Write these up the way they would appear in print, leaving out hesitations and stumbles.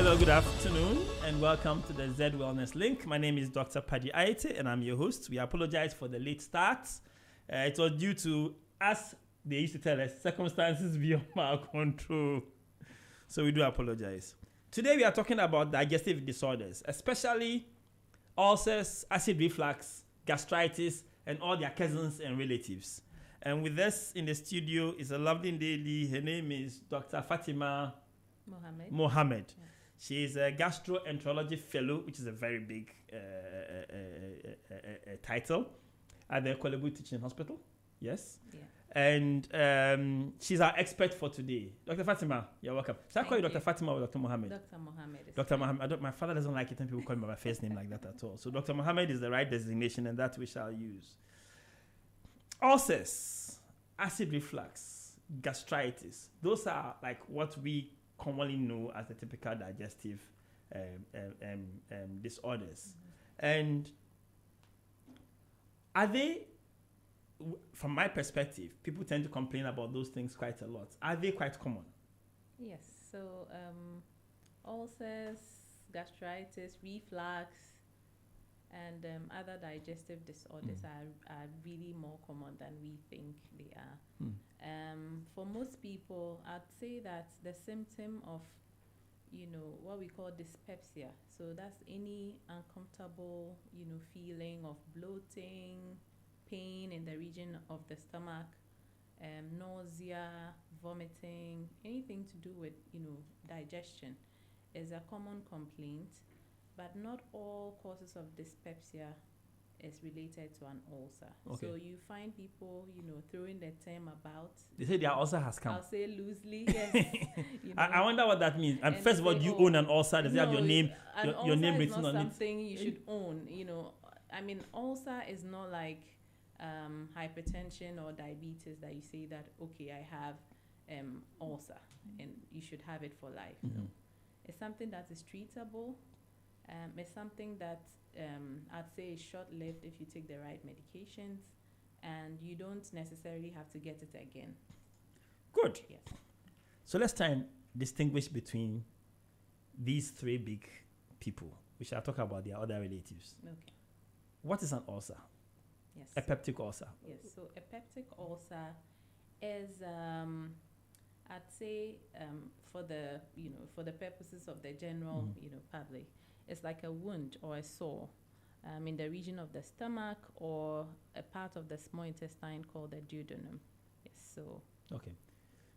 Hello, good afternoon, and welcome to the Z Wellness Link. My name is Dr. Paddy Aite, and I'm your host. We apologize for the late start. It was due to, as they used to tell us, circumstances beyond our control. So we do apologize. Today we are talking about digestive disorders, especially ulcers, acid reflux, gastritis, and all their cousins and relatives. And with us in the studio is a lovely lady. Her name is Dr. Fatima Mohammed. Yeah. She is a gastroenterology fellow, which is a very big title at the Kolebu Teaching Hospital. Yes. Yeah. And she's our expert for today. Dr. Fatima, you're welcome. Should I call you Dr. Fatima or Dr. Mohammed? Dr. Mohammed. Dr. Mohammed. My father doesn't like it when people call me by my first name like that at all. So Dr. Mohammed is the right designation, and that we shall use. Ulcers, acid reflux, gastritis. Those are like what we commonly know as the typical digestive disorders. Mm-hmm. And are they, from my perspective, people tend to complain about those things quite a lot. Are they quite common? Yes. So ulcers, gastritis, reflux, and other digestive disorders are really more common than we think they are. For most people, I'd say that the symptom of, what we call dyspepsia. So that's any uncomfortable, feeling of bloating, pain in the region of the stomach, nausea, vomiting, anything to do with, digestion is a common complaint. But not all causes of dyspepsia is related to an ulcer. Okay. So you find people, throwing the term about. They say their ulcer has come. I'll say loosely, yes. I wonder what that means. And first of all, do you own an ulcer? Does it have your name? Your name written on it? It's not something you should own. Ulcer is not like hypertension or diabetes that you say that, okay, I have ulcer and you should have it for life. Mm-hmm. No. It's something that is treatable. It's something that I'd say is short-lived if you take the right medications, and you don't necessarily have to get it again. Good. Yes. So let's try and distinguish between these three big people. We shall talk about their other relatives. Okay. What is an ulcer? Yes. A peptic ulcer. Yes. So a peptic ulcer is I'd say for the purposes of the general public, it's like a wound or a sore in the region of the stomach or a part of the small intestine called the duodenum. Yes. So. Okay.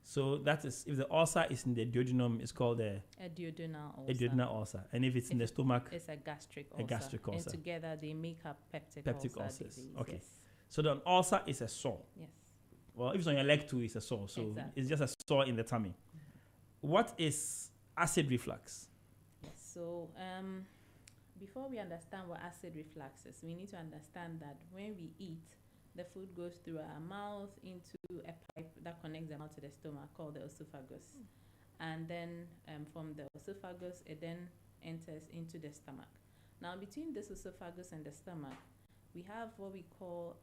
So that is, if the ulcer is in the duodenum, it's called a duodenal ulcer. A duodenal ulcer. And if it's in the stomach, it's a gastric ulcer. A gastric ulcer. And together they make up peptic ulcers. Disease. Okay. Yes. So the ulcer is a sore. Yes. Well, if it's on your leg too, it's a sore. So exactly. It's just a sore in the tummy. Mm-hmm. What is acid reflux? So before we understand what acid reflux is, we need to understand that when we eat, the food goes through our mouth into a pipe that connects the mouth to the stomach called the esophagus. And then from the esophagus, it then enters into the stomach. Now, between this esophagus and the stomach, we have what we call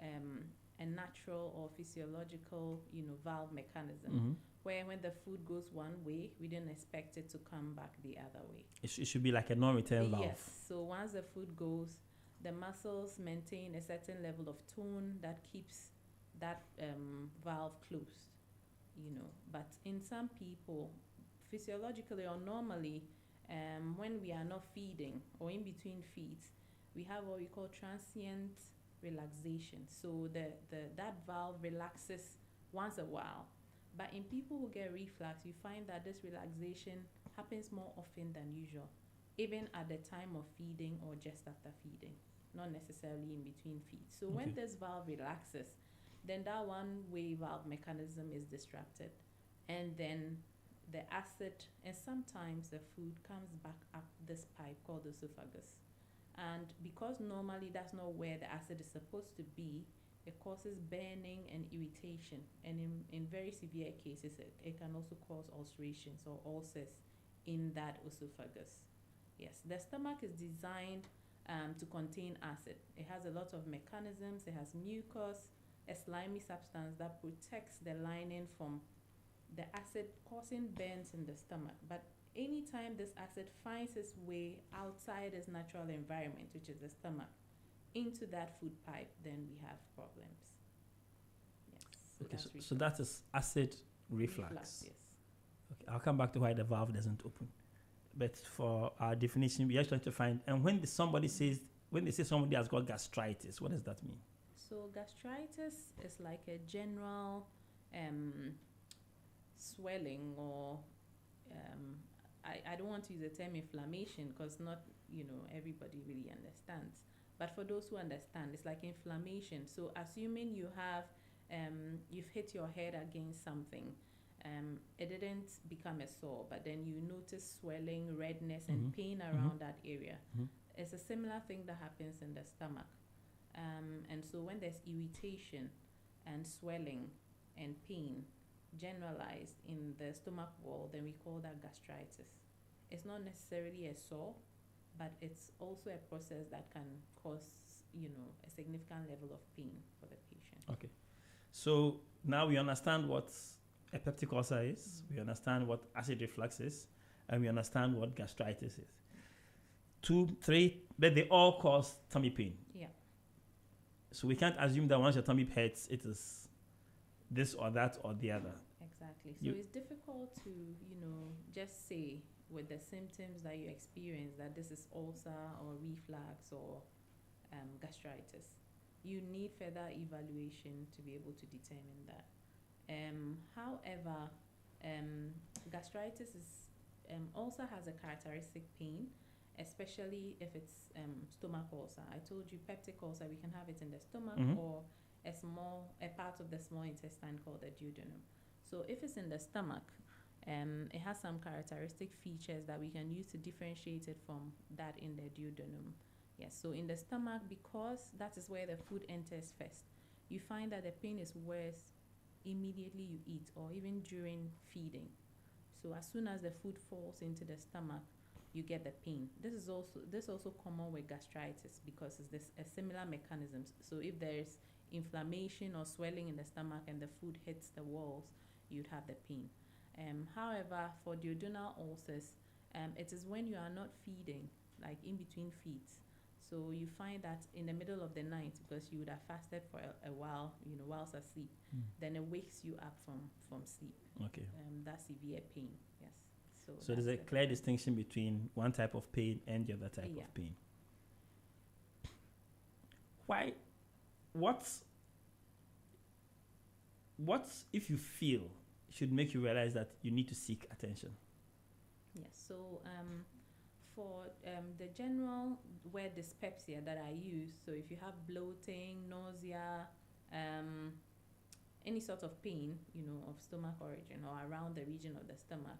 a natural or physiological, valve mechanism, where when the food goes one way, we don't expect it to come back the other way. It should be like a non-return valve. Yes. So once the food goes, the muscles maintain a certain level of tone that keeps that valve closed, But in some people, physiologically or normally, when we are not feeding or in between feeds, we have what we call transient relaxation. So that valve relaxes once a while. But in people who get reflux, you find that this relaxation happens more often than usual, even at the time of feeding or just after feeding, not necessarily in between feeds. So when this valve relaxes, then that one-way valve mechanism is disrupted. And then the acid and sometimes the food comes back up this pipe called the esophagus. And because normally that's not where the acid is supposed to be, it causes burning and irritation. And in very severe cases, it can also cause ulcerations or ulcers in that esophagus. Yes, the stomach is designed to contain acid. It has a lot of mechanisms. It has mucus, a slimy substance that protects the lining from the acid causing burns in the stomach. But anytime this acid finds its way outside its natural environment, which is the stomach, into that food pipe, then we have problems. Yes. Okay, that's so that is acid reflux. Yes. Okay, I'll come back to why the valve doesn't open. But for our definition, we are trying to find. And when they say somebody has got gastritis, what does that mean? So gastritis is like a general swelling, or I don't want to use the term inflammation because not everybody really understands. But for those who understand, it's like inflammation. So assuming you have you've hit your head against something, it didn't become a sore, but then you notice swelling, redness, and pain around that area. It's a similar thing that happens in the stomach. And so when there's irritation and swelling and pain generalized in the stomach wall, then we call that gastritis. It's not necessarily a sore, but it's also a process that can cause, a significant level of pain for the patient. Okay. So now we understand what a peptic ulcer is, we understand what acid reflux is, and we understand what gastritis is. 2, 3, but they all cause tummy pain. Yeah. So we can't assume that once your tummy hurts, it is this or that or the other. Exactly. So it's difficult to, just say with the symptoms that you experience that this is ulcer or reflux or gastritis. You need further evaluation to be able to determine that. However, gastritis is also has a characteristic pain, especially if it's stomach ulcer. I told you peptic ulcer, we can have it in the stomach or a part of the small intestine called the duodenum. So if it's in the stomach, it has some characteristic features that we can use to differentiate it from that in the duodenum. Yes, so in the stomach, because that is where the food enters first, you find that the pain is worse immediately you eat or even during feeding. So as soon as the food falls into the stomach, you get the pain. This is also common with gastritis because it's a similar mechanism. So if there's inflammation or swelling in the stomach and the food hits the walls, you'd have the pain. However, for duodenal ulcers, it is when you are not feeding, like in between feeds. So you find that in the middle of the night, because you would have fasted for a while, whilst asleep, then it wakes you up from sleep. Okay. That's severe pain. Yes. So there's a clear distinction between one type of pain and the other type of pain. Why? What's if you feel should make you realize that you need to seek attention? Yes. So for the general word dyspepsia that I use, so if you have bloating, nausea, any sort of pain, of stomach origin or around the region of the stomach,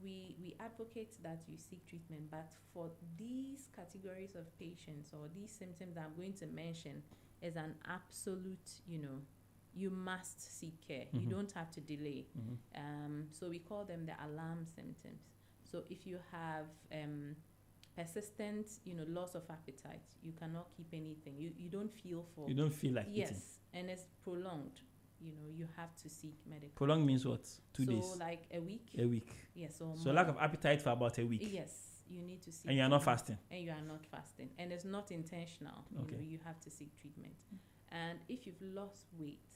we advocate that you seek treatment. But for these categories of patients or these symptoms that I'm going to mention, is an absolute, you must seek care. You don't have to delay. So we call them the alarm symptoms. So if you have persistent, loss of appetite, you cannot keep anything. You don't feel full. You don't feel like eating. Yes, and it's prolonged. You have to seek medical. Prolonged means what? 2 days? So like a week. A week. Yes. So lack of appetite for about a week. Yes, you need to seek. And you are not fasting. And you are not fasting, and it's not intentional. Okay. You have to seek treatment. And if you've lost weight,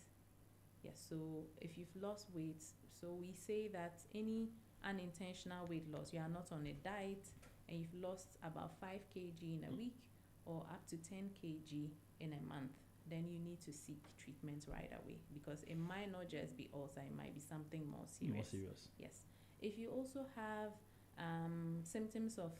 yes. So if you've lost weight, so we say that any unintentional weight loss, you are not on a diet, and you've lost about 5 kg in a week or up to 10 kg in a month, then you need to seek treatment right away, because it might not just be ulcer, it might be something more serious. More serious. Yes. If you also have symptoms of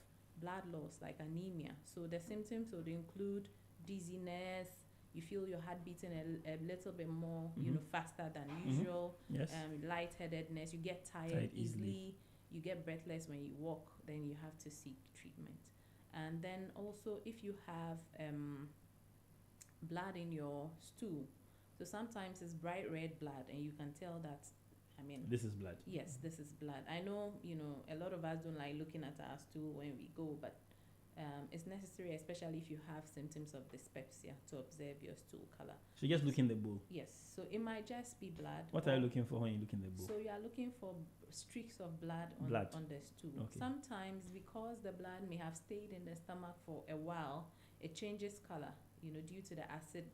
blood loss like anemia, so the symptoms would include dizziness, you feel your heart beating a little bit more, faster than usual. Yes. Lightheadedness, you get tired easily, you get breathless when you walk, then you have to seek treatment. And then also if you have blood in your stool, so sometimes it's bright red blood and you can tell that, this is blood. Yes, this is blood. I know, a lot of us don't like looking at our stool when we go, but It's necessary, especially if you have symptoms of dyspepsia, to observe your stool color. So you just look in the bowl. Yes, so it might just be blood. What are you looking for when you look in the bowl? So you are looking for streaks of blood on the stool. Okay. Sometimes, because the blood may have stayed in the stomach for a while, it changes color, due to the acid,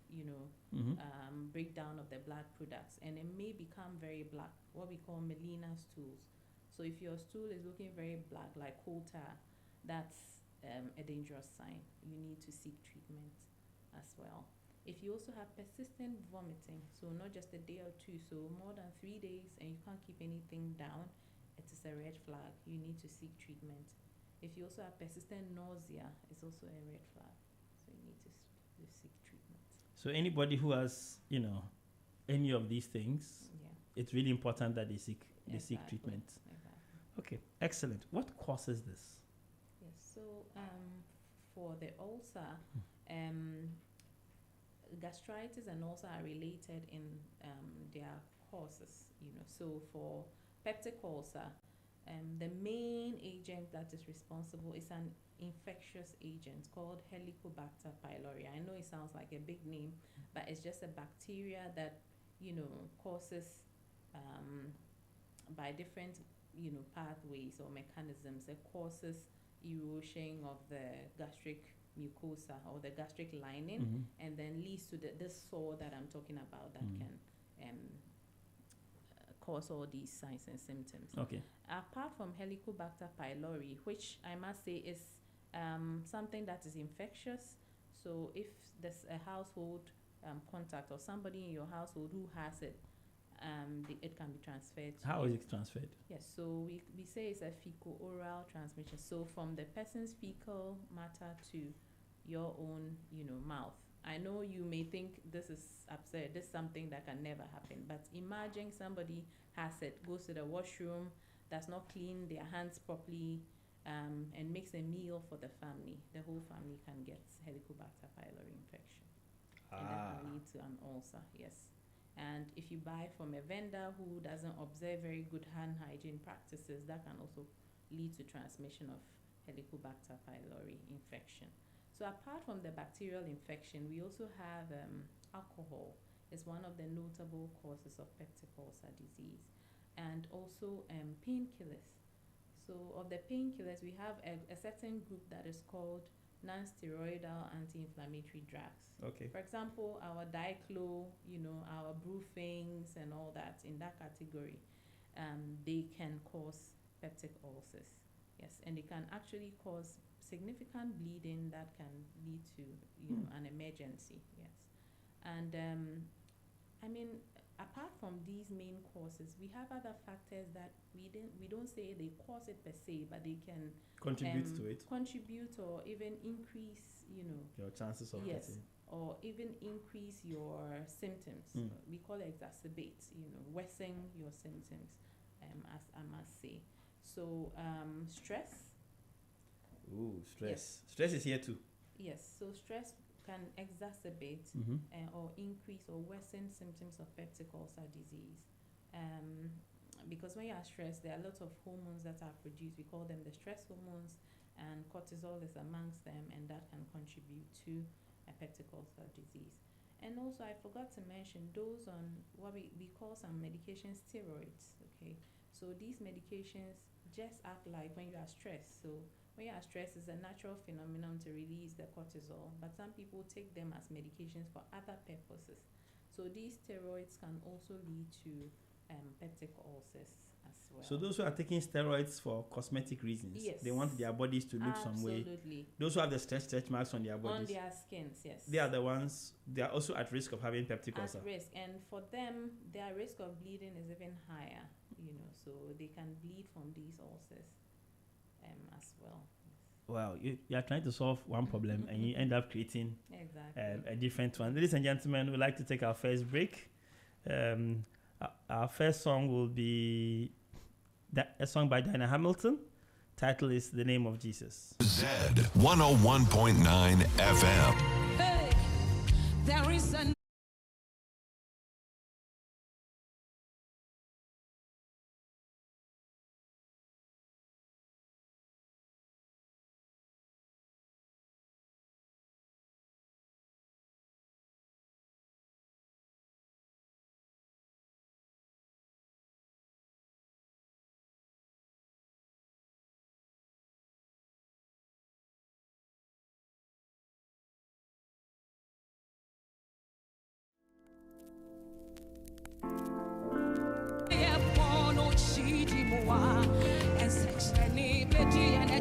breakdown of the blood products, and it may become very black, what we call melena stools. So if your stool is looking very black, like coal tar, that's a dangerous sign. You need to seek treatment as well. If you also have persistent vomiting, so not just a day or two, so more than 3 days, and you can't keep anything down, it is a red flag. You need to seek treatment. If you also have persistent nausea, it's also a red flag. So you need to seek treatment. So anybody who has, any of these things, it's really important that they seek treatment. Exactly. Okay, excellent. What causes this? Yes, so for the ulcer, gastritis and ulcer are related in their causes, So for peptic ulcer, the main agent that is responsible is an infectious agent called Helicobacter pylori. I know it sounds like a big name, but it's just a bacteria that, causes by different, pathways or mechanisms, it causes erosion of the gastric mucosa or the gastric lining, and then leads to this sore that I'm talking about that can cause all these signs and symptoms. Okay. Apart from Helicobacter pylori, which I must say is something that is infectious, so if there's a household contact or somebody in your household who has it, it can be transferred. How is it transferred? Yes, so we say it's a fecal-oral transmission. So from the person's fecal matter to your own, mouth. I know you may think this is absurd, this is something that can never happen, but imagine somebody has it, goes to the washroom, does not clean their hands properly, and makes a meal for the family. The whole family can get Helicobacter pylori infection. And that can lead to an ulcer, yes. And if you buy from a vendor who doesn't observe very good hand hygiene practices, that can also lead to transmission of Helicobacter pylori infection. So apart from the bacterial infection, we also have alcohol. It's one of the notable causes of peptic ulcer disease. And also painkillers. So of the painkillers, we have a certain group that is called non-steroidal anti-inflammatory drugs. Okay. For example, our Diclo, our Brufings and all that, in that category, they can cause peptic ulcers. Yes, and they can actually cause significant bleeding that can lead to, an emergency. Yes, and apart from these main causes, we have other factors that we don't say they cause it per se, but they can contribute to it. Contribute or even increase, your chances of getting. Or even increase your symptoms. We call it exacerbate, worsen your symptoms, as I must say. So stress. Ooh, stress. Yes. Stress is here too. Yes, so stress can exacerbate or increase or worsen symptoms of peptic ulcer disease. Because when you are stressed, there are lots of hormones that are produced. We call them the stress hormones, and cortisol is amongst them, and that can contribute to a peptic ulcer disease. And also, I forgot to mention those on what we call some medications steroids. Okay, so these medications just act like when you are stressed. So when you are stressed, it's a natural phenomenon to release the cortisol, but some people take them as medications for other purposes. So these steroids can also lead to peptic ulcers as well. So those who are taking steroids for cosmetic reasons, yes, they want their bodies to look some way. Absolutely. Those who have the stretch marks on their bodies. On their skins, yes. They are the ones, they are also at risk of having peptic ulcer. At risk, and for them, their risk of bleeding is even higher, so they can bleed from these ulcers as well. Wow, you are trying to solve one problem and you end up creating exactly a different one. Ladies and gentlemen, we'd like to take our first break. Our first song will be a song by Diana Hamilton. Title is The Name of Jesus. Z 101.9 FM. Hey, there is a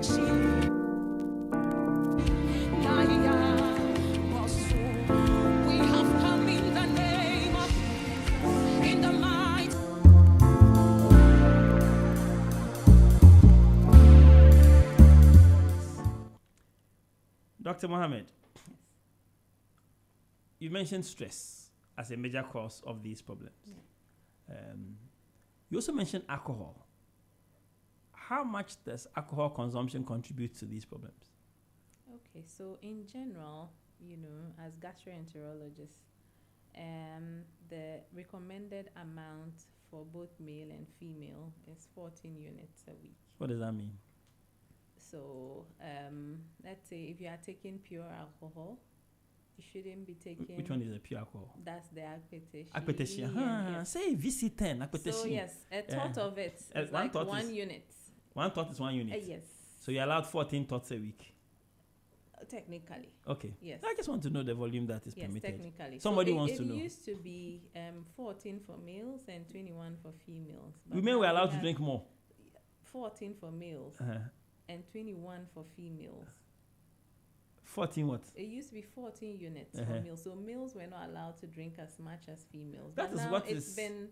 We have come in the name of, in the might. Dr. Mohammed, you mentioned stress as a major cause of these problems. You also mentioned alcohol. How much does alcohol consumption contribute to these problems? Okay, so in general, as gastroenterologists, the recommended amount for both male and female is 14 units a week. What does that mean? So let's say if you are taking pure alcohol, you shouldn't be taking. Which one is a pure alcohol? That's the akpeteshi. Akpeteshi. Yes. Say VC10, akpeteshi. So yes, a tot of it is like 1 unit. 1 tot is 1 unit. Yes. So you're allowed 14 tots a week. Technically. Okay. Yes. I just want to know the volume that is permitted. Technically. Somebody wants to know. It used to be 14 for males and 21 for females. But Women were allowed to drink more. 14 for males and 21 for females. 14 what? It used to be 14 units for males. So males were not allowed to drink as much as females. That but is now what it's is been,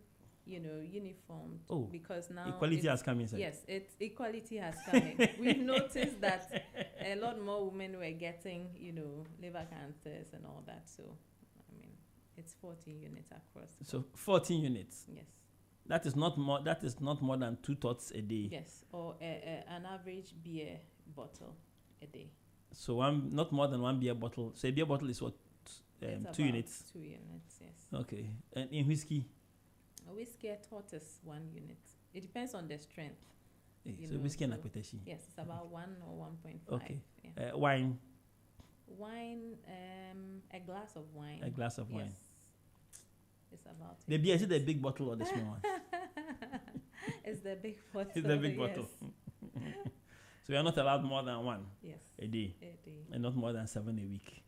uniformed. Oh, because now equality has come inside. Yes, equality has come in. We've noticed that a lot more women were getting, liver cancers and all that. So, it's 14 units across. So 14 units. Yes. That is not more. That is not more than 2 tots a day. Yes, or an average beer bottle a day. So not more than 1 beer bottle. So a beer bottle is what? 2 units. 2 units, yes. Okay. And in whiskey? A whiskey a tot is 1 unit. It depends on the strength. So whiskey and akpeteshi. Yes, it's about 1 or 1.5. Okay. Yeah. Wine. Wine, a glass of wine. A glass of wine. Yes. It's about. The beer, is it the big bottle or the small one? It's the big bottle. It's the big bottle. So you're not allowed more than 1 a day. And not more than 7 a week.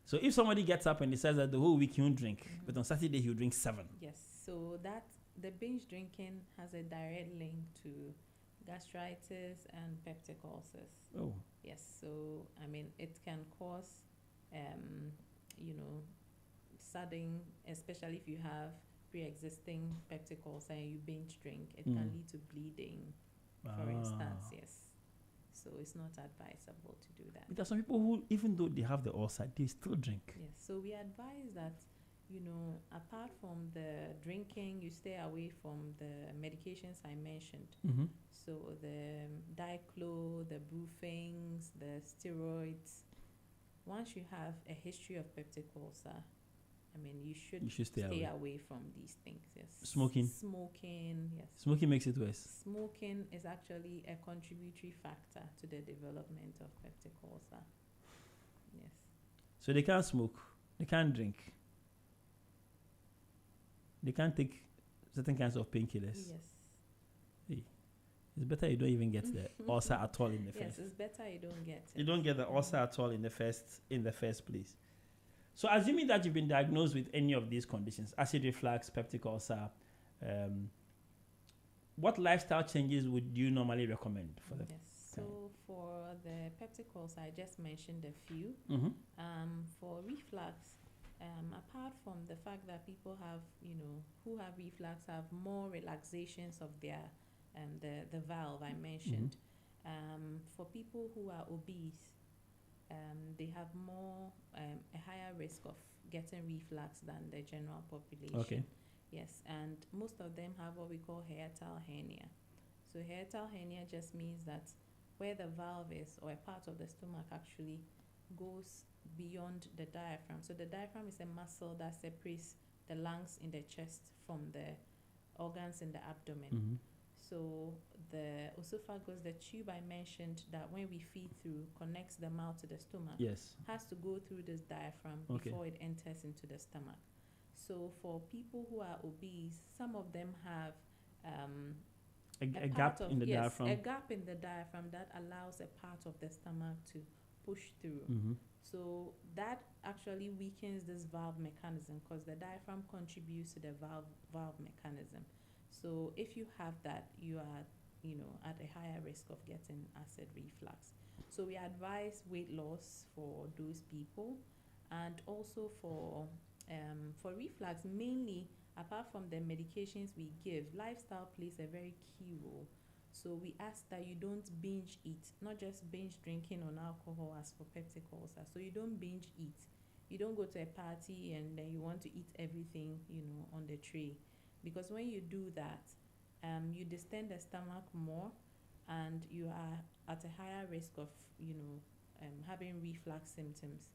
So if somebody gets up and decides that the whole week he won't drink, but on Saturday he'll drink 7. Yes. So that the binge drinking has a direct link to gastritis and peptic ulcers. Oh. Yes. So it can cause, sudden, especially if you have pre-existing peptic ulcer and you binge drink, it can lead to bleeding, for instance. Yes. So it's not advisable to do that. There are some people who, even though they have the ulcer, they still drink. Yes. So we advise that, apart from the drinking, you stay away from the medications I mentioned. Mm-hmm. So the diclo, the brufings, the steroids. Once you have a history of peptic ulcer, you should stay away from these things. Yes. Smoking, yes. Smoking makes it worse. Smoking is actually a contributory factor to the development of peptic ulcer. Yes. So they can't smoke, they can't drink, they can't take certain kinds of painkillers. Yes. Hey, it's better you don't even get the ulcer at all in the first. Yes, it's better you don't get it. You don't get the ulcer at all in the first place. So assuming that you've been diagnosed with any of these conditions, acid reflux, peptic ulcer, what lifestyle changes would you normally recommend for them? Yes. So for the peptic ulcer, I just mentioned a few. Mm-hmm. For reflux, apart from the fact that people have, who have reflux have more relaxations of their the valve I mentioned. Mm-hmm. For people who are obese, they have more a higher risk of getting reflux than the general population. Okay. Yes, and most of them have what we call hiatal hernia. So hiatal hernia just means that where the valve is, or a part of the stomach actually goes beyond the diaphragm. So the diaphragm is a muscle that separates the lungs in the chest from the organs in the abdomen. Mm-hmm. So the esophagus, the tube I mentioned that when we feed through connects the mouth to the stomach, yes, has to go through this diaphragm before it enters into the stomach. So for people who are obese, some of them have a gap in the diaphragm. A gap in the diaphragm that allows a part of the stomach to push through. Mm-hmm. So that actually weakens this valve mechanism because the diaphragm contributes to the valve mechanism. So if you have that, you are at a higher risk of getting acid reflux. So we advise weight loss for those people, and also for reflux, mainly apart from the medications we give, lifestyle plays a very key role. So we ask that you don't binge eat, not just binge drinking on alcohol as for peptic ulcer. So you don't binge eat. You don't go to a party and then you want to eat everything, on the tray. Because when you do that, you distend the stomach more, and you are at a higher risk of, having reflux symptoms.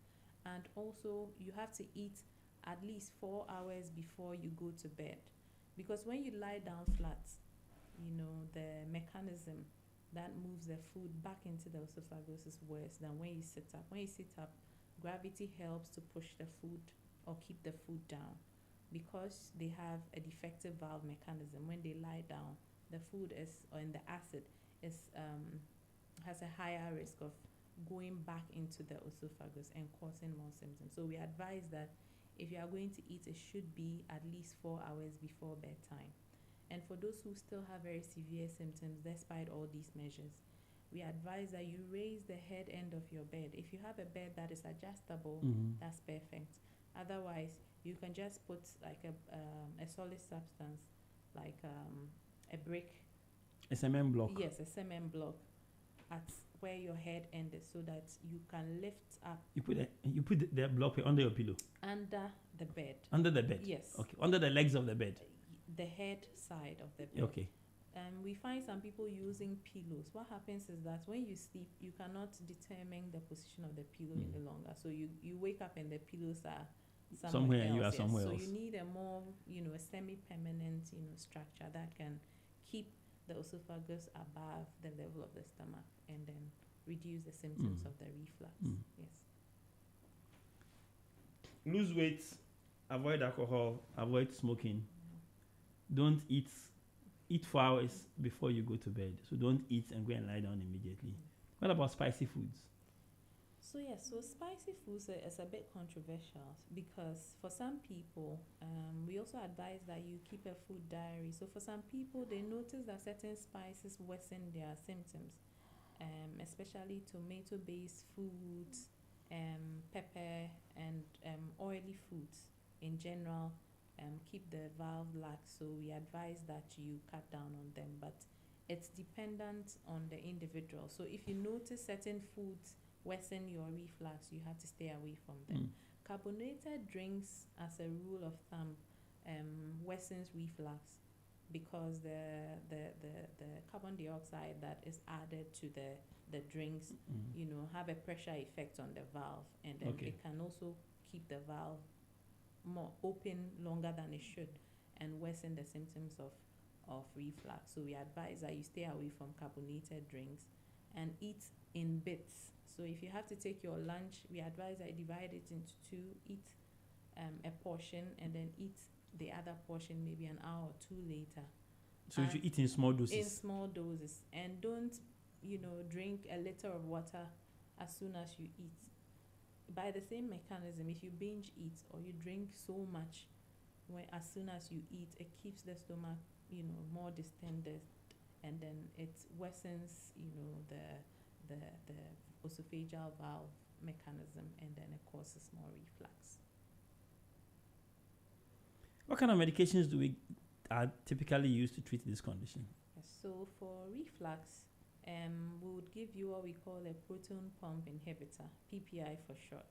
And also, you have to eat at least 4 hours before you go to bed. Because when you lie down flat, the mechanism that moves the food back into the esophagus is worse than when you sit up. When you sit up, gravity helps to push the food or keep the food down. Because they have a defective valve mechanism, when they lie down, the food and the acid has a higher risk of going back into the esophagus and causing more symptoms. So we advise that if you are going to eat, it should be at least 4 hours before bedtime. And for those who still have very severe symptoms despite all these measures, we advise that you raise the head end of your bed. If you have a bed that is adjustable, that's perfect. Otherwise, you can just put like a solid substance, like a brick. A cement block. Yes, a cement block at where your head end is, so that you can lift up. You put the block under your pillow. Under the bed. Under the bed. Yes. Okay. Under the legs of the bed. The head side of the bed. Okay. We find some people using pillows. What happens is that when you sleep, you cannot determine the position of the pillow any longer. So you wake up and the pillows are somewhere else. You are somewhere so else. So you need a more, a semi-permanent, structure that can keep the esophagus above the level of the stomach and then reduce the symptoms of the reflux. Yes. Lose weight, avoid alcohol, avoid smoking. Don't eat 4 hours before you go to bed. So don't eat and go and lie down immediately. What about spicy foods? So spicy foods is a bit controversial, because for some people, we also advise that you keep a food diary. So for some people, they notice that certain spices worsen their symptoms, especially tomato-based foods, pepper, and oily foods in general. Keep the valve lax, so we advise that you cut down on them, but it's dependent on the individual. So if you notice certain foods worsen your reflux, you have to stay away from them. Carbonated drinks, as a rule of thumb, worsens reflux, because the carbon dioxide that is added to the drinks, have a pressure effect on the valve, and then it can also keep the valve more open longer than it should and worsen the symptoms of reflux. So we advise that you stay away from carbonated drinks and eat in bits. So if you have to take your lunch, we advise that you divide it into two. Eat a portion and then eat the other portion maybe an hour or two later. So you should eat in small doses. In small doses. And don't, drink a liter of water as soon as you eat. By the same mechanism, if you binge eat or you drink so much as soon as you eat, it keeps the stomach, more distended, and then it worsens, the esophageal valve mechanism, and then it causes more reflux. What kind of medications are typically used to treat this condition? Yes, so for reflux, we would give you what we call a proton pump inhibitor, PPI for short.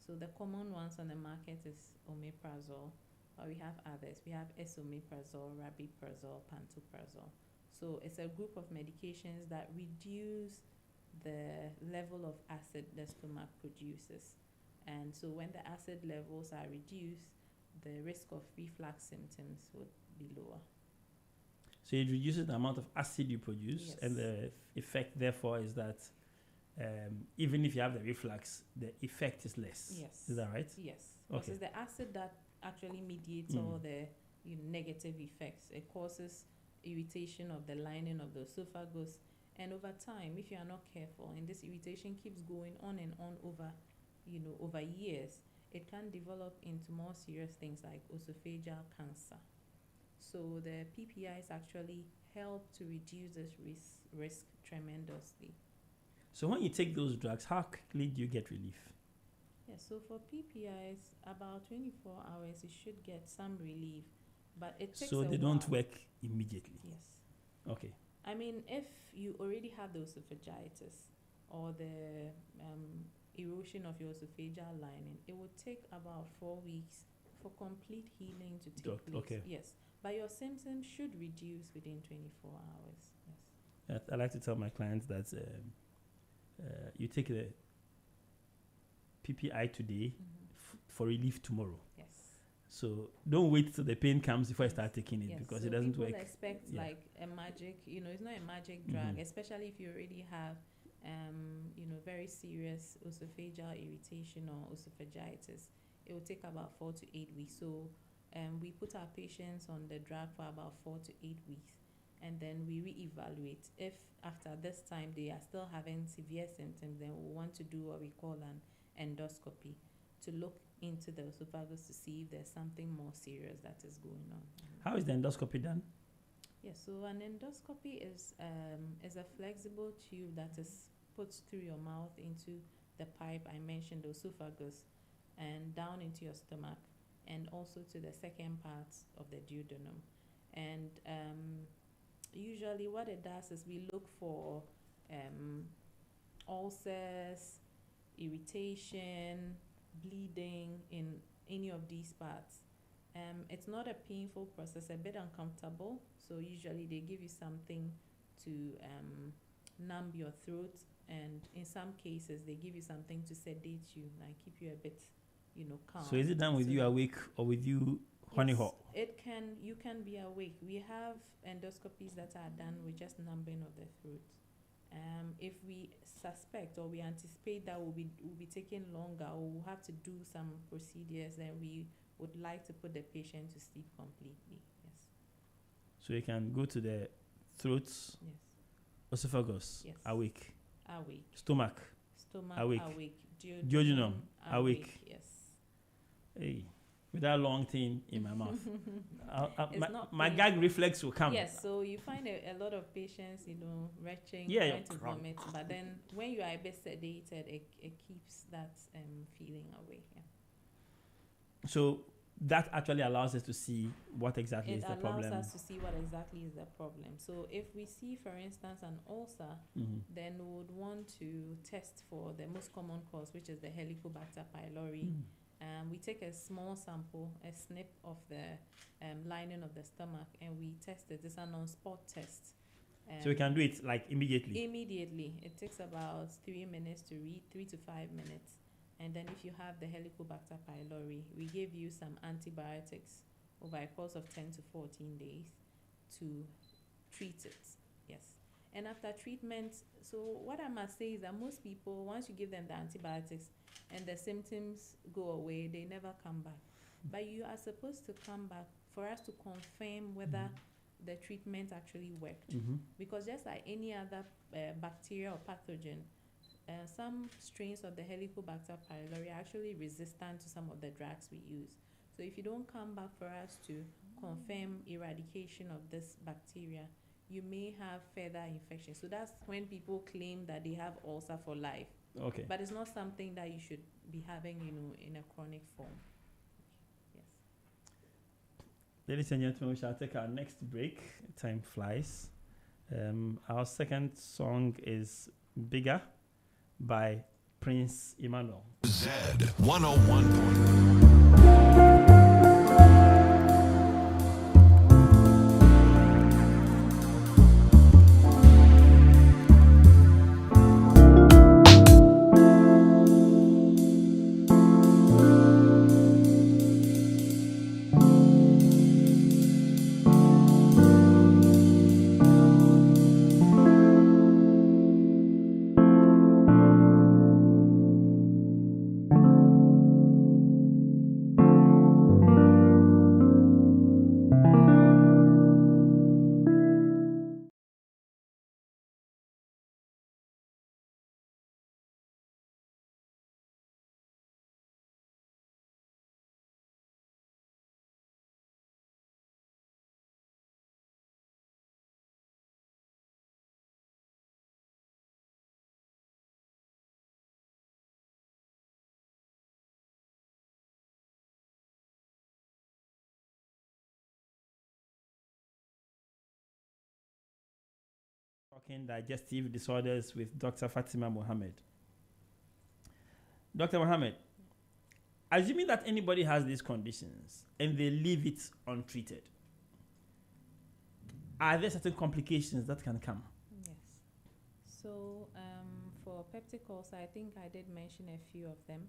So the common ones on the market is omeprazole, but we have others. We have esomeprazole, rabiprazole, pantoprazole. So it's a group of medications that reduce the level of acid the stomach produces. And so when the acid levels are reduced, the risk of reflux symptoms would be lower. So it reduces the amount of acid you produce, Yes. and the effect, therefore, is that even if you have the reflux, the effect is less. Yes. Is that right? Yes. Because Okay. it's the acid that actually mediates all the negative effects. It causes irritation of the lining of the esophagus, and over time, if you are not careful, and this irritation keeps going on and on over years, it can develop into more serious things like esophageal cancer. So the PPIs actually help to reduce this risk tremendously. So when you take those drugs, how quickly do you get relief? Yeah, so for PPIs, about 24 hours, you should get some relief, but it takes So a they don't while. work immediately. Yes. Okay. I mean, if you already have the esophagitis or the erosion of your esophageal lining, it would take about 4 weeks for complete healing to take place. Okay. Yes, but your symptoms should reduce within 24 hours. Yes. I like to tell my clients that you take the PPI today for relief tomorrow. Yes. So don't wait till the pain comes before you start taking it, Yes, because so it doesn't people work. expect Yeah. like a magic, it's not a magic drug, Mhm. especially if you already have, very serious esophageal irritation or esophagitis. It will take about 4 to 8 weeks. So we put our patients on the drug for about 4 to 8 weeks, and then we reevaluate. If after this time they are still having severe symptoms, then we want to do what we call an endoscopy to look into the esophagus to see if there's something more serious that is going on. How is the endoscopy done? Yes, so an endoscopy is a flexible tube that is put through your mouth into the pipe I mentioned, the esophagus, and down into your stomach, and also to the second part of the duodenum. And usually what it does is we look for ulcers, irritation, bleeding in any of these parts. It's not a painful process, a bit uncomfortable. So usually they give you something to numb your throat, and in some cases they give you something to sedate you, like keep you a bit, calm. So is it done with So you awake or with you honey yes, hot? you can be awake. We have endoscopies that are done with just numbing of the throat. If we suspect or we anticipate that will be taking longer, or we'll have to do some procedures, then we would like to put the patient to sleep completely. Yes. So you can go to the throat, Yes. esophagus, Yes. awake, Awake. stomach, Stomach Awake. awake. Duodenum, awake. Yes. hey, with that long thing in my mouth. It's not my painful. gag reflex will come. Yes, so you find a lot of patients, retching, Yeah, trying yeah. to vomit, but then when you are a bit sedated, it keeps that feeling away. Yeah. So that actually allows us to see what exactly It is the allows problem. us to see what exactly is the problem. So if we see, for instance, an ulcer, Mhm. then we would want to test for the most common cause, which is the Helicobacter pylori. We take a small sample, a snip of the lining of the stomach, and we test it. It's a non-spot test. So we can do it like immediately. Immediately. It takes about 3 minutes to read, 3 to 5 minutes. And then if you have the Helicobacter pylori, we give you some antibiotics over a course of 10 to 14 days to treat it. Yes. And after treatment, so what I must say is that most people, once you give them the antibiotics and the symptoms go away, they never come back. But you are supposed to come back for us to confirm whether the treatment actually worked. Mhm. Because just like any other bacteria or pathogen, some strains of the Helicobacter pylori are actually resistant to some of the drugs we use. So if you don't come back for us to confirm eradication of this bacteria, you may have further infection. So that's when people claim that they have ulcer for life. Okay. But it's not something that you should be having, in a chronic form. Yes. Ladies and gentlemen, we shall take our next break. Time flies. Our second song is Bigger by Prince Emmanuel. Z101. talking digestive disorders with Dr. Fatima Mohammed. Dr. Mohammed, assuming that anybody has these conditions and they leave it untreated, are there certain complications that can come? Yes. So for peptic ulcer, I think I did mention a few of them.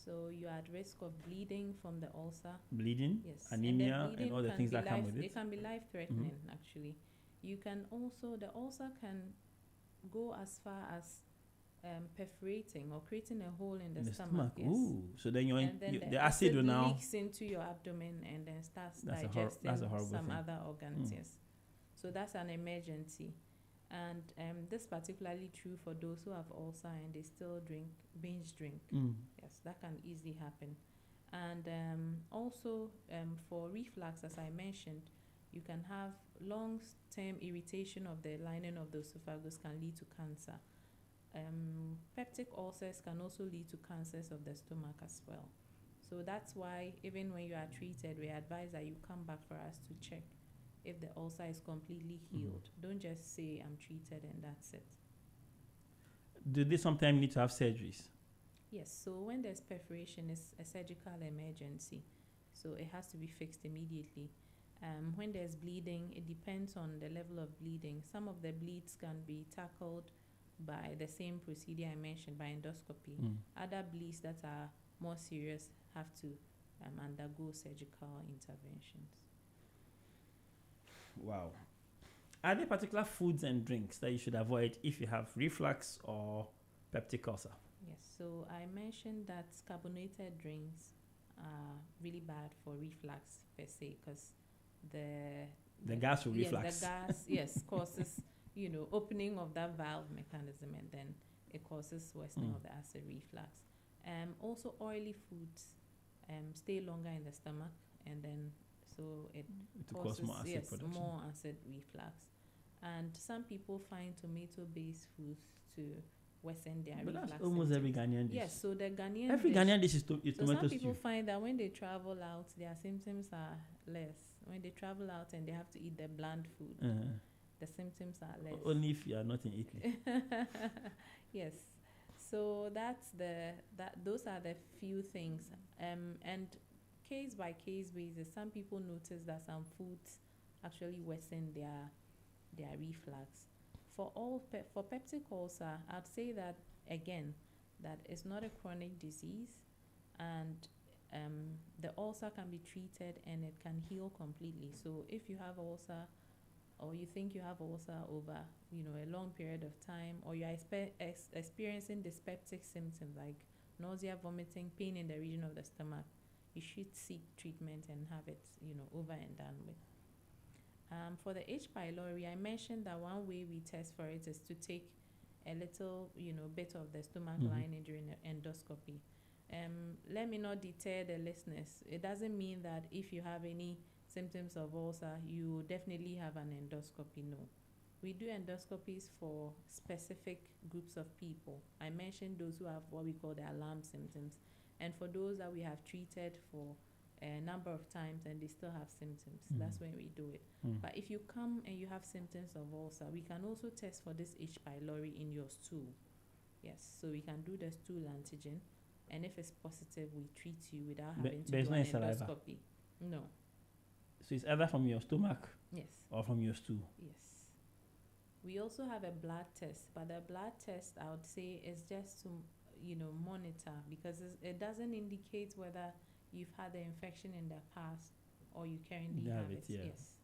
So you're at risk of bleeding from the ulcer. Bleeding, Yes. anemia, And, and all the things that come with it. It can be life-threatening, actually. You can also, the ulcer can go as far as perforating or creating a hole in the stomach. Yes. Ooh, so then And then the acid will now leaks into your abdomen and then starts That's a digesting horrible some thing. other organs. Yes. So that's an emergency. And this particularly true for those who have ulcer and they still binge drink. Yes, that can easily happen. And also for reflux, as I mentioned, you can have long-term irritation of the lining of the esophagus can lead to cancer. Peptic ulcers can also lead to cancers of the stomach as well. So that's why even when you are treated, we advise that you come back for us to check if the ulcer is completely healed. Don't just say I'm treated and that's it. Do they sometimes need to have surgeries? Yes, so when there's perforation, it's a surgical emergency. So it has to be fixed immediately. When there's bleeding, it depends on the level of bleeding. Some of the bleeds can be tackled by the same procedure I mentioned, by endoscopy. Other bleeds that are more serious have to undergo surgical interventions. Wow. Are there particular foods and drinks that you should avoid if you have reflux or peptic ulcer? Yes, so I mentioned that carbonated drinks are really bad for reflux per se, because the gas will reflux. Yes, the gas causes opening of that valve mechanism, and then it causes worsening of the acid reflux. Also oily foods stay longer in the stomach, and then so it causes more acid production. More acid reflux. And some people find tomato-based foods to worsen their reflux. But that's almost every Ghanaian dish. Yes, so the Ghanaian Ghanaian dish is so tomato some stew. people find that when they travel out, their symptoms are less. When they travel out and they have to eat the bland food, the symptoms are less. Only if you are not in Italy. Yes. So those are the few things. And case by case basis, some people notice that some foods actually worsen their reflux. For peptic ulcer, I'd say that again, that it's not a chronic disease, and the ulcer can be treated and it can heal completely. So if you have ulcer, or you think you have ulcer over a long period of time, or you are experiencing dyspeptic symptoms like nausea, vomiting, pain in the region of the stomach, you should seek treatment and have it over and done with. For the H. pylori, I mentioned that one way we test for it is to take a little bit of the stomach lining during the endoscopy. Let me not deter the listeners. It doesn't mean that if you have any symptoms of ulcer, you definitely have an endoscopy. No. We do endoscopies for specific groups of people. I mentioned those who have what we call the alarm symptoms, and for those that we have treated for a number of times and they still have symptoms, that's when we do it. But if you come and you have symptoms of ulcer, we can also test for this H. pylori in your stool. Yes, so we can do the stool antigen, and if it's positive, we treat you without having to do an endoscopy. No. So it's either from your stomach or from your stool. Yes. We also have a blood test, but the blood test, I would say, is just to monitor, because it doesn't indicate whether you've had the infection in the past or you currently have it. Yes.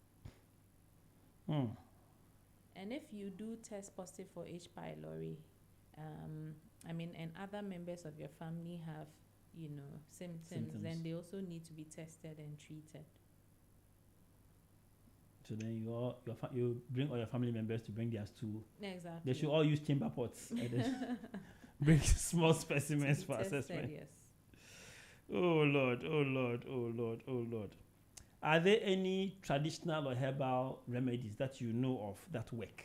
And if you do test positive for H. pylori, and other members of your family have symptoms, then they also need to be tested and treated. So then you bring all your family members to bring their stool. Exactly. They should all use chamber pots. Bring small specimens for assessment. Yes. Oh Lord, oh Lord, oh Lord, oh Lord. Are there any traditional or herbal remedies that you know of that work?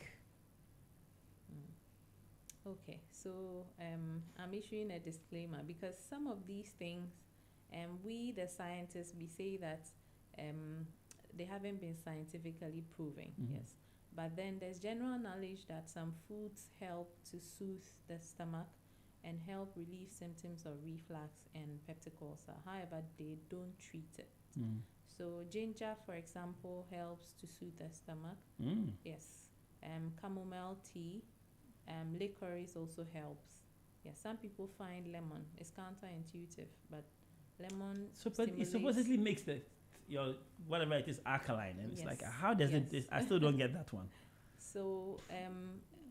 Okay, so I'm issuing a disclaimer, because some of these things, we the scientists, we say that they haven't been scientifically proven. Yes, But then there's general knowledge that some foods help to soothe the stomach and help relieve symptoms of reflux and peptic ulcer. However, they don't treat it. So ginger, for example, helps to soothe the stomach. Yes. Chamomile tea. Licorice also helps. Yeah, some people find lemon. It's counterintuitive, but lemon But it supposedly makes your whatever it is alkaline, and it's like, how does it? I still don't get that one. So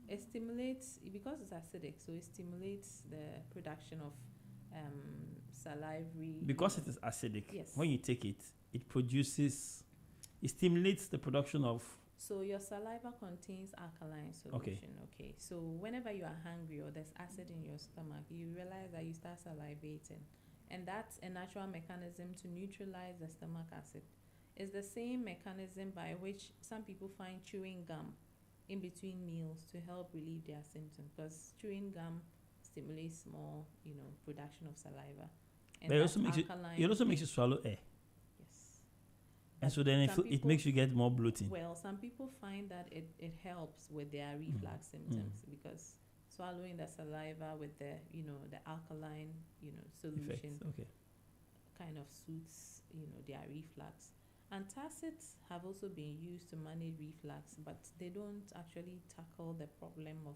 it stimulates, because it's acidic, so it stimulates the production of salivary. Because it is acidic, Yes. when you take it, it stimulates the production of. So your saliva contains alkaline solution. Okay. So whenever you are hungry or there's acid in your stomach, you realize that you start salivating. And that's a natural mechanism to neutralize the stomach acid. It's the same mechanism by which some people find chewing gum in between meals to help relieve their symptoms, because chewing gum stimulates more, production of saliva. And But it also makes you swallow air. Yes. And so then it makes you get more bloating. Well, some people find that it helps with their reflux symptoms because swallowing the saliva with the alkaline solution kind of suits their reflux. Antacids have also been used to manage reflux, but they don't actually tackle the problem of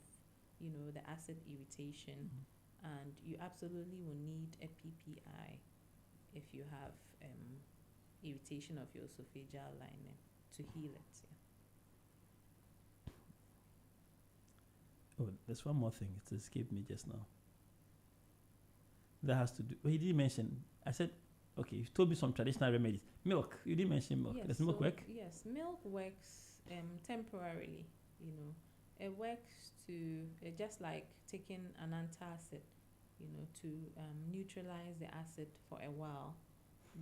the acid irritation, and you absolutely will need a PPI if you have irritation of your esophageal lining to heal it. Oh, there's one more thing. It escaped me just now. That has to do. Well, he didn't mention. I said, okay, you told me some traditional remedies. Milk. You didn't mention milk. Does milk work? Yes, milk works temporarily. It works to just like taking an antacid, to neutralize the acid for a while.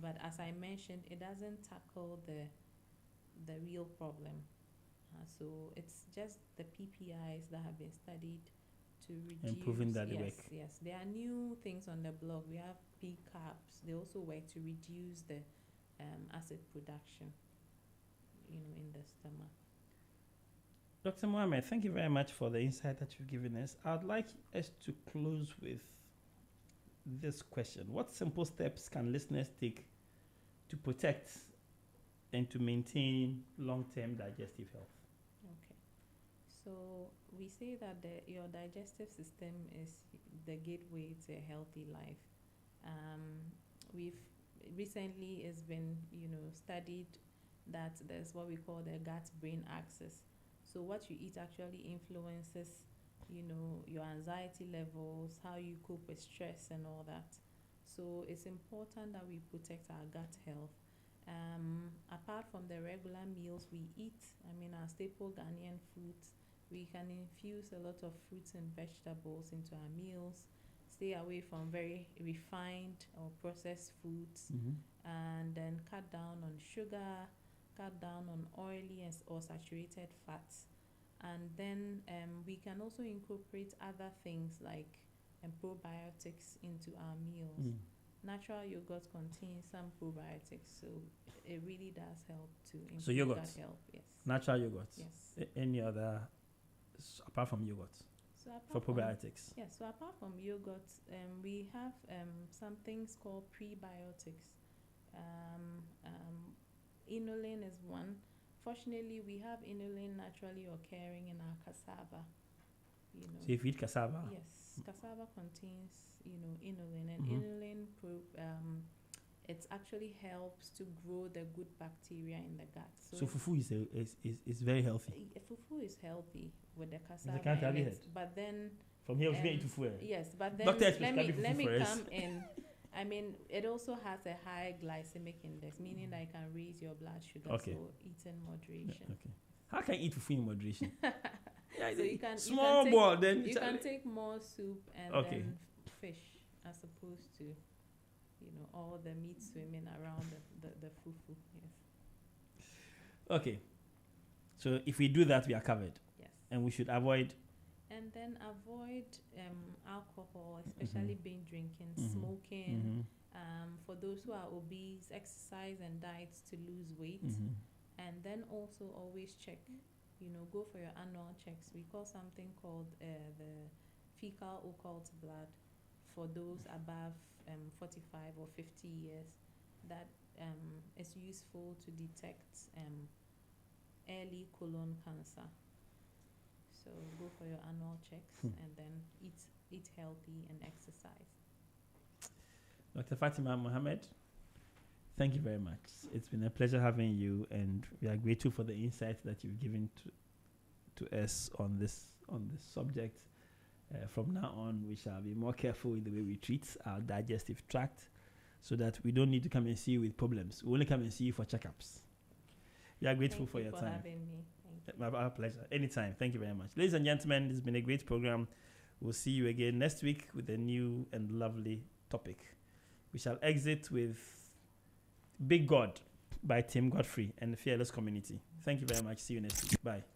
But as I mentioned, it doesn't tackle the real problem. So it's just the PPIs that have been studied to reduce. And proven that they work. Yes, there are new things on the blog. We have P-caps. They also work to reduce the acid production, in the stomach. Dr. Mohammed, thank you very much for the insight that you've given us. I'd like us to close with this question. What simple steps can listeners take to protect and to maintain long-term digestive health? Okay. So we say that your digestive system is the gateway to a healthy life. We've recently it's been studied that there's what we call the gut-brain axis. So what you eat actually influences your anxiety levels, how you cope with stress and all that. So it's important that we protect our gut health. Apart from the regular meals we eat, our staple Ghanaian foods, we can infuse a lot of fruits and vegetables into our meals, stay away from very refined or processed foods, and then cut down on sugar, cut down on oily or saturated fats. And then we can also incorporate other things like probiotics into our meals. Natural yogurt contains some probiotics, so it really does help to improve gut health. Yes. Natural yogurt. Yes. Any other apart from yogurt? So for probiotics. So apart from yogurt, we have some things called prebiotics. Inulin is one. Fortunately, we have inulin naturally occurring in our cassava. So if you eat cassava? Yes, cassava contains, inulin, and inulin it actually helps to grow the good bacteria in the gut. So fufu is very healthy. Fufu is healthy with the cassava. I can't have it. But then from here, we're going to fufu. Yes, but then Doctor, let me come in. It also has a high glycemic index, meaning that it can raise your blood sugar. Okay. So eat in moderation. Yeah, okay. How can you eat fufu in moderation? So you can you can take more soup and then fish as opposed to all the meat swimming around the fufu. Yes. Okay. So if we do that, we are covered. Yes. And we should avoid. And then avoid alcohol, especially binge drinking, smoking. For those who are obese, exercise and diets to lose weight. And then also always check go for your annual checks. We call something called the fecal occult blood for those above 45 or 50 years. That is useful to detect early colon cancer. So go for your annual checks and then eat healthy and exercise. Dr. Fatima Mohammed, thank you very much. It's been a pleasure having you, and we are grateful for the insight that you've given to us on this subject. From now on, we shall be more careful in the way we treat our digestive tract, so that we don't need to come and see you with problems. We only come and see you for checkups. We are grateful for your time. Having me. Thank you. Our pleasure. Anytime. Thank you very much. Ladies and gentlemen, it's been a great program. We'll see you again next week with a new and lovely topic. We shall exit with Big God by Tim Godfrey and the Fearless Community. Thank you very much. See you next week. Bye.